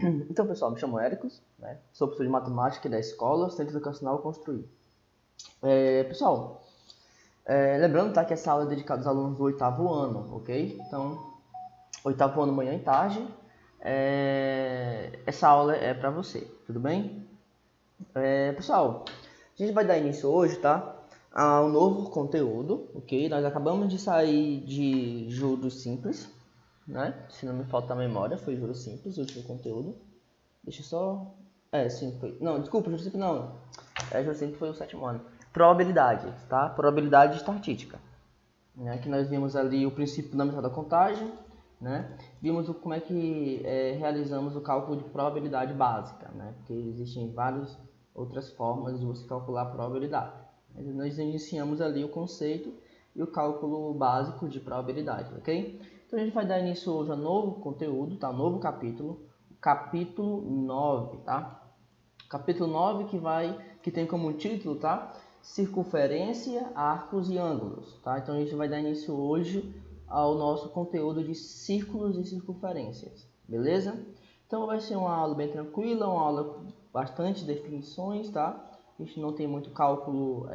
Então, pessoal, me chamo Éricos, né? Sou professor de matemática da escola Centro Educacional Construir. Pessoal, lembrando, tá, que essa aula é dedicada aos alunos do 8º ano, ok? Então, 8º ano, manhã e tarde, essa aula é para você, tudo bem? Pessoal, a gente vai dar início hoje, tá, a um novo conteúdo, ok? Nós acabamos de sair de juros simples, né? Se não me falta a memória, foi juros simples, o último conteúdo. Deixa eu só... sim, foi. Não, desculpa, juros simples não. Juros simples foi o 7º ano. Probabilidade, tá? Probabilidade estatística. Né? Que nós vimos ali o princípio fundamental da contagem, né? Vimos como é que realizamos o cálculo de probabilidade básica, né? Porque existem várias outras formas de você calcular a probabilidade. Mas nós iniciamos ali o conceito e o cálculo básico de probabilidade, ok? Então a gente vai dar início hoje a novo conteúdo, tá? Novo capítulo, capítulo 9, tá? Capítulo 9 que tem como título, tá? Circunferência, arcos e ângulos, tá? Então a gente vai dar início hoje ao nosso conteúdo de círculos e circunferências, beleza? Então vai ser uma aula bem tranquila, uma aula com bastante definições, tá? A gente não tem muito cálculo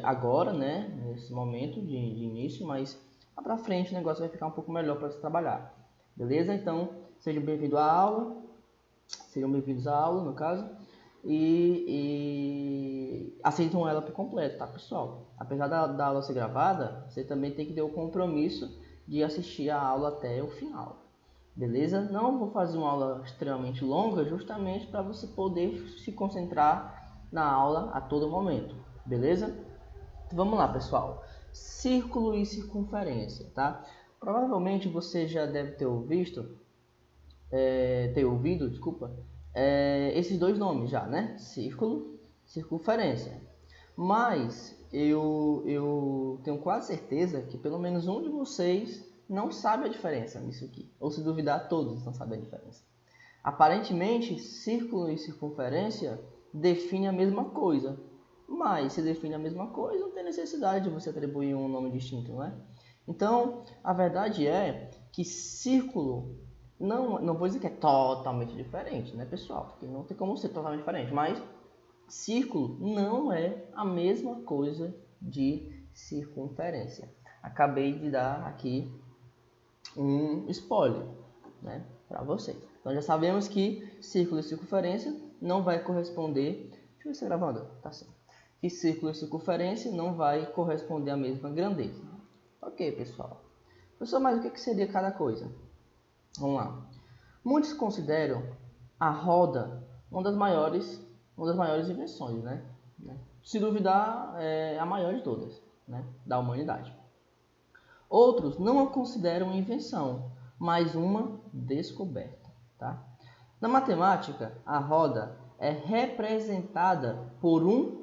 agora, né? Nesse momento de início, mas lá pra frente o negócio vai ficar um pouco melhor para se trabalhar, beleza? Então sejam bem-vindos à aula, sejam bem-vindos à aula, no caso. E aceitam ela por completo, tá, pessoal? Apesar da aula ser gravada, você também tem que ter o compromisso de assistir a aula até o final, beleza? Não vou fazer uma aula extremamente longa, justamente para você poder se concentrar na aula a todo momento, beleza? Então, vamos lá, pessoal. Círculo e circunferência, tá? Provavelmente você já deve ter ouvido, esses dois nomes já, né? Círculo, circunferência. Mas eu tenho quase certeza que pelo menos um de vocês não sabe a diferença nisso aqui. Ou se duvidar, todos não sabem a diferença. Aparentemente, círculo e circunferência definem a mesma coisa. Mas se define a mesma coisa, não tem necessidade de você atribuir um nome distinto, não é? Então, a verdade é que círculo não vou dizer que é totalmente diferente, né, pessoal? Porque não tem como ser totalmente diferente, mas círculo não é a mesma coisa de circunferência. Acabei de dar aqui um spoiler, né, para vocês. Então já sabemos que círculo e circunferência não vai corresponder... Deixa eu ver se está gravando. Tá certo. Que círculo e circunferência não vai corresponder à mesma grandeza. Ok, pessoal. Pessoal, mas o que seria cada coisa? Vamos lá. Muitos consideram a roda uma das maiores invenções, né? Se duvidar, é a maior de todas, né? Da humanidade. Outros não a consideram invenção, mas uma descoberta, tá? Na matemática, a roda é representada por um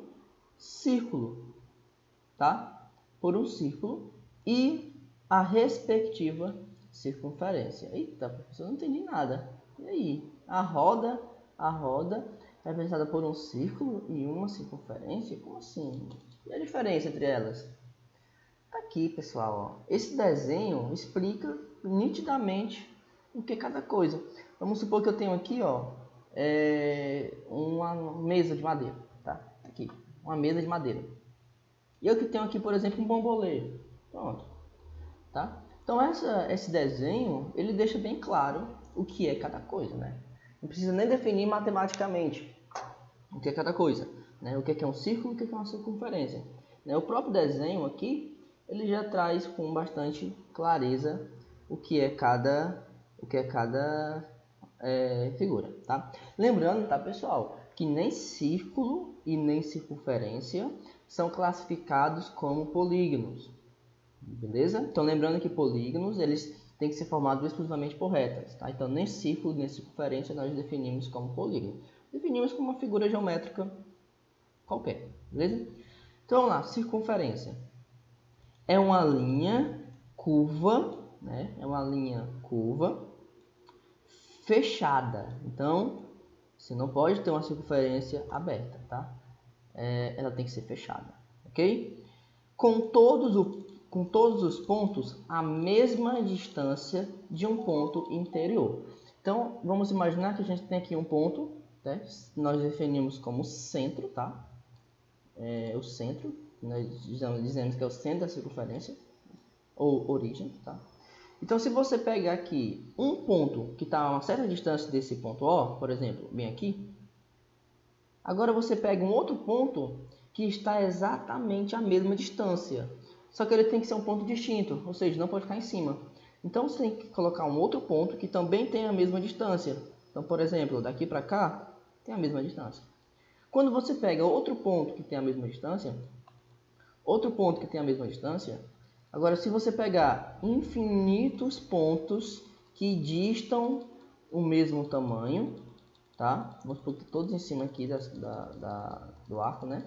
círculo, tá? Por um círculo e a respectiva circunferência. Eita, professor, não entendi nada. E aí? A roda é representada por um círculo e uma circunferência? Como assim? E a diferença entre elas? Tá aqui, pessoal. Ó. Esse desenho explica nitidamente o que é cada coisa. Vamos supor que eu tenho aqui, ó, uma mesa de madeira, tá? Aqui, uma mesa de madeira. E eu que tenho aqui, por exemplo, um bambolê. Pronto, tá? Então esse desenho, ele deixa bem claro o que é cada coisa, né? Não precisa nem definir matematicamente o que é cada coisa, né? O que é um círculo, o que é uma circunferência. Né? O próprio desenho aqui, ele já traz com bastante clareza o que é cada figura, tá? Lembrando, tá, pessoal, que nem círculo e nem circunferência são classificados como polígonos, beleza? Então, lembrando que polígonos, eles têm que ser formados exclusivamente por retas, tá? Então, nem círculo, nem circunferência nós definimos como polígono. Definimos como uma figura geométrica qualquer, beleza? Então, vamos lá, circunferência. É uma linha curva, né? É uma linha curva fechada. Então, você não pode ter uma circunferência aberta, tá? Ela tem que ser fechada, ok? Com todos os pontos a mesma distância de um ponto interior. Então, vamos imaginar que a gente tem aqui um ponto, né? Nós definimos como centro, tá? O centro, nós dizemos que é o centro da circunferência, ou origem, tá? Então, se você pegar aqui um ponto que está a uma certa distância desse ponto O, por exemplo, bem aqui, agora você pega um outro ponto que está exatamente à mesma distância, só que ele tem que ser um ponto distinto, ou seja, não pode ficar em cima. Então, você tem que colocar um outro ponto que também tem a mesma distância. Então, por exemplo, daqui para cá, tem a mesma distância. Quando você pega outro ponto que tem a mesma distância, agora se você pegar infinitos pontos que distam o mesmo tamanho, tá? Vamos pôr todos em cima aqui do arco, né?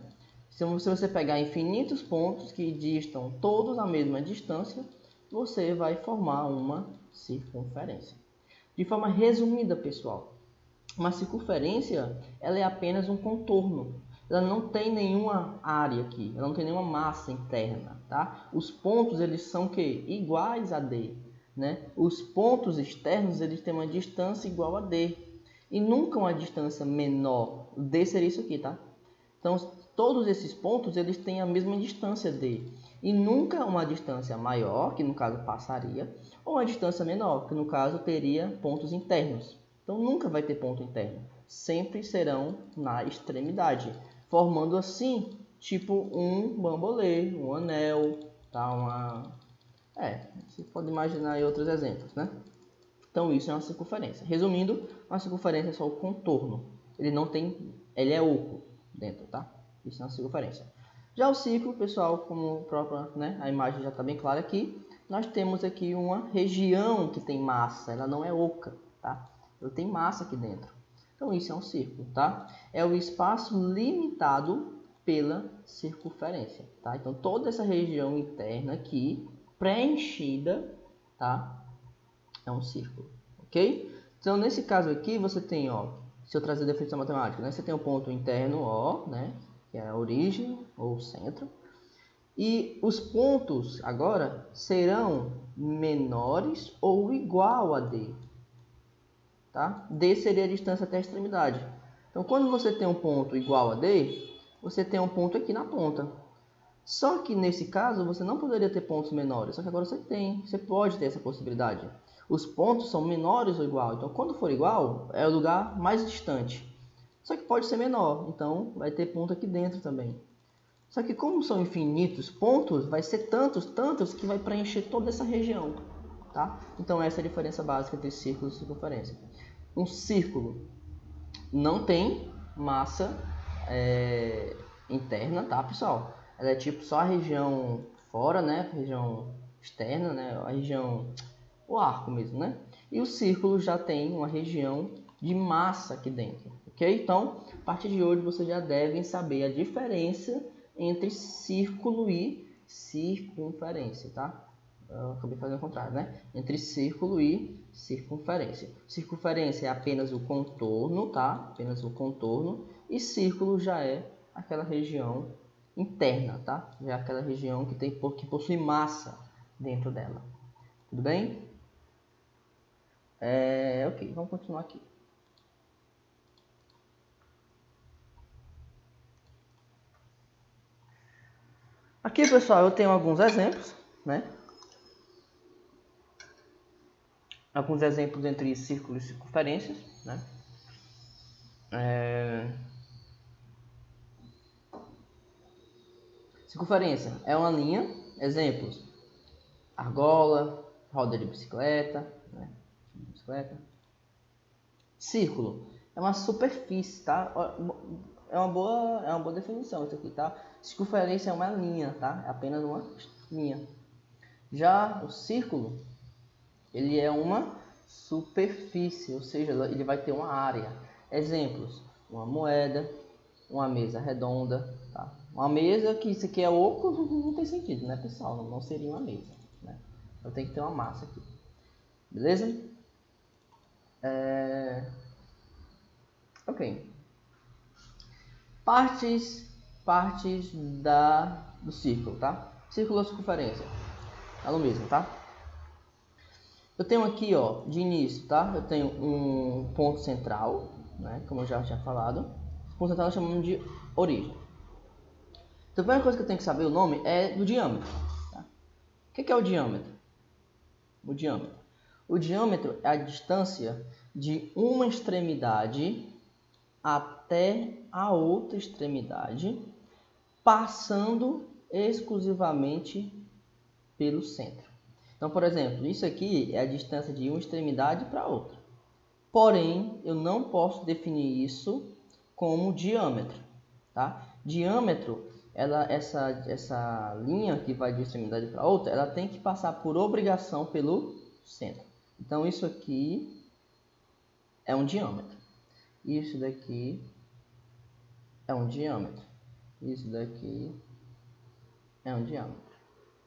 Se você pegar infinitos pontos que distam todos a mesma distância, você vai formar uma circunferência. De forma resumida, pessoal, uma circunferência ela é apenas um contorno. Ela não tem nenhuma área aqui, ela não tem nenhuma massa interna, tá? Os pontos eles são iguais a D, né? Os pontos externos eles têm uma distância igual a D e nunca uma distância menor. O D seria isso aqui, tá? Então todos esses pontos eles têm a mesma distância D e nunca uma distância maior, que no caso passaria, ou uma distância menor, que no caso teria pontos internos. Então nunca vai ter ponto interno, sempre serão na extremidade, formando assim tipo um bambolê, um anel, tá? Você pode imaginar aí outros exemplos, né? Então isso é uma circunferência. Resumindo, uma circunferência é só o contorno, ele é oco dentro, tá? Isso é uma circunferência. Já o círculo, pessoal, como própria, né, a imagem já está bem clara aqui, nós temos aqui uma região que tem massa, ela não é oca, tá? Ela tem massa aqui dentro. Então isso é um círculo, tá? É o espaço limitado pela circunferência, tá? Então toda essa região interna aqui, preenchida, tá? É um círculo, ok? Então nesse caso aqui você tem, ó, se eu trazer a definição matemática, né? Você tem um ponto interno, O, né? Que é a origem ou centro. E os pontos agora serão menores ou igual a D. Tá? D seria a distância até a extremidade. Então, quando você tem um ponto igual a D, você tem um ponto aqui na ponta. Só que nesse caso, você não poderia ter pontos menores. Só que agora você pode ter essa possibilidade. Os pontos são menores ou igual. Então, quando for igual, é o lugar mais distante. Só que pode ser menor. Então, vai ter ponto aqui dentro também. Só que como são infinitos pontos, vai ser tantos que vai preencher toda essa região. Tá? Então essa é a diferença básica entre círculo e circunferência. Um círculo não tem massa interna, tá, pessoal? Ela é tipo só a região fora, né? A região externa, né? A região, o arco mesmo, né? E o círculo já tem uma região de massa aqui dentro, ok? Então, a partir de hoje vocês já devem saber a diferença entre círculo e circunferência, tá? Eu acabei fazendo o contrário, né? Entre círculo e circunferência. Circunferência é apenas o contorno, tá? Apenas o contorno. E círculo já é aquela região interna, tá? Já é aquela região que possui massa dentro dela. Tudo bem? Ok, vamos continuar aqui. Aqui, pessoal, eu tenho alguns exemplos, né? Alguns exemplos entre círculos e circunferências, né? Circunferência é uma linha, exemplos: argola, roda de bicicleta, né? Círculo é uma superfície, tá? É uma boa definição isso aqui, tá? Circunferência é uma linha, tá? É apenas uma linha. Já o círculo, ele é uma superfície, ou seja, ele vai ter uma área. Exemplos: uma moeda, uma mesa redonda, tá? Uma mesa que isso aqui é oco, não tem sentido, né, pessoal? Não seria uma mesa, né? Então tem que ter uma massa aqui, beleza? Ok. Partes do círculo, tá? Círculo ou circunferência? É o mesmo, tá? Eu tenho aqui, ó, de início, tá? Eu tenho um ponto central, né? Como eu já tinha falado. O ponto central nós chamamos de origem. Então, a primeira coisa que eu tenho que saber o nome é do diâmetro. Tá? O que é o diâmetro? O diâmetro é a distância de uma extremidade até a outra extremidade, passando exclusivamente pelo centro. Então, por exemplo, isso aqui é a distância de uma extremidade para outra. Porém, eu não posso definir isso como diâmetro. Tá? Diâmetro, essa linha que vai de uma extremidade para outra, ela tem que passar por obrigação pelo centro. Então, isso aqui é um diâmetro. Isso daqui é um diâmetro. Isso daqui é um diâmetro.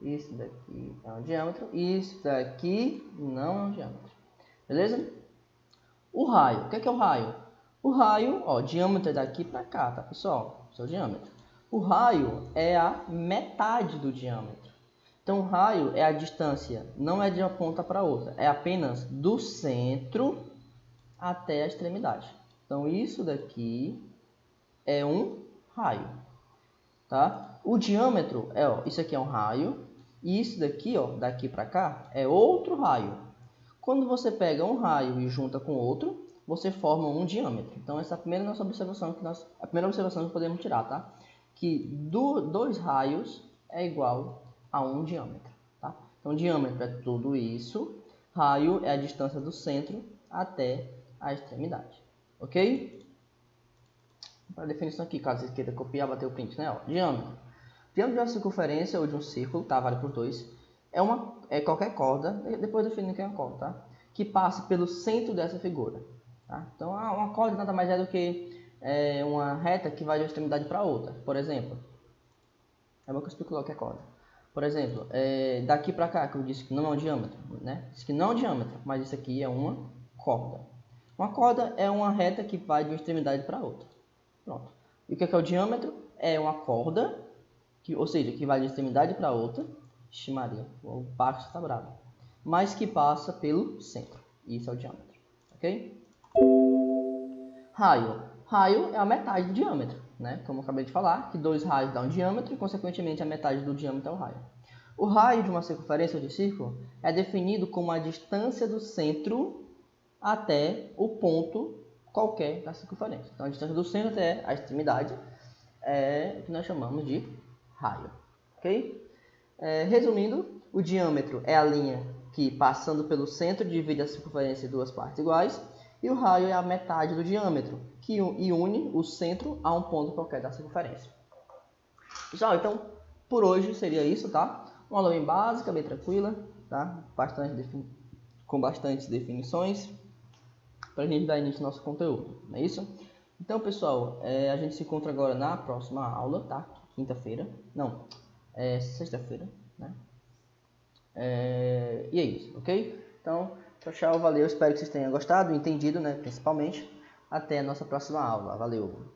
Isso daqui é um diâmetro. Isso daqui não é um diâmetro. Beleza? O raio. O que é o raio? O raio, ó, diâmetro é daqui para cá, tá, pessoal? Seu diâmetro. O raio é a metade do diâmetro. Então, o raio é a distância, não é de uma ponta para outra, é apenas do centro até a extremidade. Então, isso daqui é um raio, tá? O diâmetro é, ó, isso aqui é um raio, e isso daqui, ó, daqui para cá, é outro raio. Quando você pega um raio e junta com outro, você forma um diâmetro. Então, essa é a primeira observação que podemos tirar, tá? Que dois raios é igual a um diâmetro, tá? Então, diâmetro é tudo isso, raio é a distância do centro até a extremidade, ok? Para a definição aqui, caso você queira copiar, bater o print, né? Ó, diâmetro. Diâmetro de uma circunferência ou de um círculo, tá? Vale por dois. É qualquer corda, depois definindo o que é uma corda, tá? Que passe pelo centro dessa figura. Tá? Então, uma corda nada mais é do que uma reta que vai de uma extremidade para outra. Por exemplo, é bom que eu explico logo o que é corda. Por exemplo, daqui para cá, que eu disse que não é um diâmetro, né? Disse que não é um diâmetro, mas isso aqui é uma corda. Uma corda é uma reta que vai de uma extremidade para outra. Pronto. E o que é o diâmetro? É uma corda, ou seja, que vai de uma extremidade para outra. Ixi Maria, o Pax está bravo. Mas que passa pelo centro. Isso é o diâmetro. Ok? Raio. Raio é a metade do diâmetro, né? Como eu acabei de falar, que dois raios dão um diâmetro e, consequentemente, a metade do diâmetro é o raio. O raio de uma circunferência ou de círculo é definido como a distância do centro até o ponto qualquer da circunferência. Então, a distância do centro até a extremidade é o que nós chamamos de raio. Ok? Resumindo, o diâmetro é a linha que, passando pelo centro, divide a circunferência em duas partes iguais. E o raio é a metade do diâmetro, que une o centro a um ponto qualquer da circunferência. Pessoal, então, por hoje seria isso, tá? Uma aula bem básica, bem tranquila, tá? Com bastantes definições, para a gente dar início ao nosso conteúdo, não é isso? Então, pessoal, a gente se encontra agora na próxima aula, tá? Quinta-feira, não, sexta-feira, né? E é isso, ok? Então, tchau, tchau, valeu, espero que vocês tenham gostado, entendido, né, principalmente. Até a nossa próxima aula, valeu!